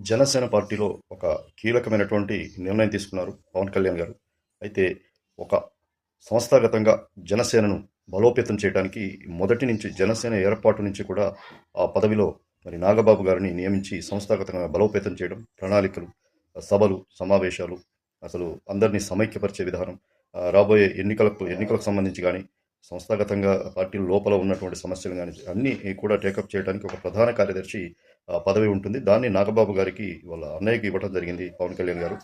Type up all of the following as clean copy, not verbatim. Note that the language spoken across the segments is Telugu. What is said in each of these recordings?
జనసేన పార్టీలో ఒక కీలకమైనటువంటి నిర్ణయం తీసుకున్నారు పవన్ కళ్యాణ్ గారు. అయితే ఒక సంస్థాగతంగా జనసేనను బలోపేతం చేయడానికి మొదటి నుంచి జనసేన ఏర్పాటు నుంచి కూడా ఆ పదవిలో మరి నాగబాబు గారిని నియమించి సంస్థాగతంగా బలోపేతం చేయడం, ప్రణాళికలు, సభలు, సమావేశాలు, అసలు అందరినీ సమైక్యపరిచే విధానం, రాబోయే ఎన్నికలకు సంబంధించి గానీ, సంస్థాగతంగా పార్టీల లోపల ఉన్నటువంటి సమస్యలు గానీ అన్నీ కూడా టేకప్ చేయడానికి ఒక ప్రధాన కార్యదర్శి పదవి ఉంటుంది. దాన్ని నాగబాబు గారికి వాళ్ళ అన్నయ్యకి ఇవ్వడం జరిగింది పవన్ కళ్యాణ్ గారు.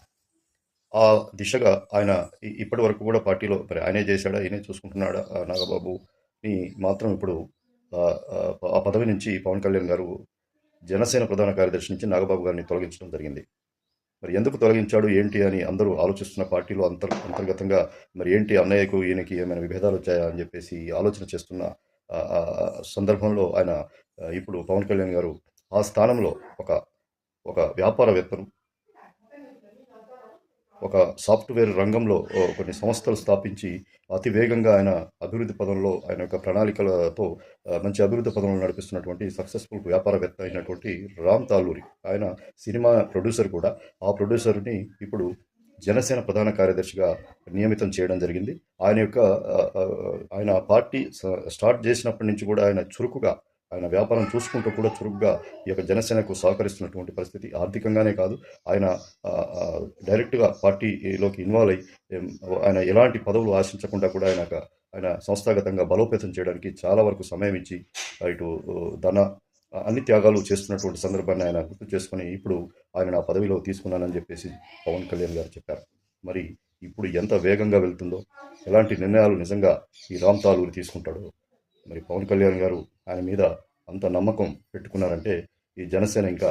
ఆ దిశగా ఆయన ఇప్పటి వరకు కూడా పార్టీలో మరి ఆయనే చేశాడా? ఈయనే చూసుకుంటున్నాడా? నాగబాబుని మాత్రం ఇప్పుడు ఆ పదవి నుంచి పవన్ కళ్యాణ్ గారు జనసేన ప్రధాన కార్యదర్శి నుంచి నాగబాబు గారిని తొలగించడం జరిగింది. మరి ఎందుకు తొలగించాడు ఏంటి అని అందరూ ఆలోచిస్తున్న పార్టీలో అంతర్గతంగా మరి ఏంటి అన్నయ్యకు ఈయనకి ఏమైనా విభేదాలు వచ్చాయా అని చెప్పేసి ఆలోచన చేస్తున్న సందర్భంలో ఆయన ఇప్పుడు పవన్ కళ్యాణ్ గారు ఆ స్థానంలో ఒక ఒక వ్యాపారవేత్తను, ఒక సాఫ్ట్వేర్ రంగంలో కొన్ని సంస్థలు స్థాపించి అతి వేగంగా ఆయన అభివృద్ధి పదంలో ఆయన యొక్క ప్రణాళికలతో మంచి అభివృద్ధి పదంలో నడిపిస్తున్నటువంటి సక్సెస్ఫుల్ వ్యాపారవేత్త అయినటువంటి రామ్ తాలూరి. ఆయన సినిమా ప్రొడ్యూసర్ కూడా. ఆ ప్రొడ్యూసర్ని ఇప్పుడు జనసేన ప్రధాన కార్యదర్శిగా నియమితం చేయడం జరిగింది. ఆయన పార్టీ స్టార్ట్ చేసినప్పటి నుంచి కూడా ఆయన చురుకుగా ఆయన వ్యాపారం చూసుకుంటూ కూడా చురుగ్గా ఈ యొక్క జనసేనకు సహకరిస్తున్నటువంటి పరిస్థితి. ఆర్థికంగానే కాదు, ఆయన డైరెక్ట్గా పార్టీలోకి ఇన్వాల్వ్ అయ్యి ఆయన ఎలాంటి పదవులు ఆశించకుండా కూడా ఆయన సంస్థాగతంగా బలోపేతం చేయడానికి చాలా వరకు సమయం ఇచ్చి ఇటు ధన అన్ని త్యాగాలు చేస్తున్నటువంటి సందర్భాన్ని ఆయన గుర్తు చేసుకొని ఇప్పుడు ఆయన నా పదవిలో తీసుకున్నానని చెప్పేసి పవన్ కళ్యాణ్ గారు చెప్పారు. మరి ఇప్పుడు ఎంత వేగంగా వెళ్తుందో, ఎలాంటి నిర్ణయాలు నిజంగా ఈ రామ్ తాలూరి తీసుకుంటాడో, మరి పవన్ కళ్యాణ్ గారు ఆయన మీద అంత నమ్మకం పెట్టుకున్నారంటే ఈ జనసేన ఇంకా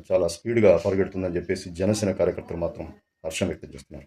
చాలా స్పీడ్గా పరిగెడుతుందని చెప్పేసి జనసేన కార్యకర్తలు మాత్రం హర్షం వ్యక్తం చేస్తున్నారు.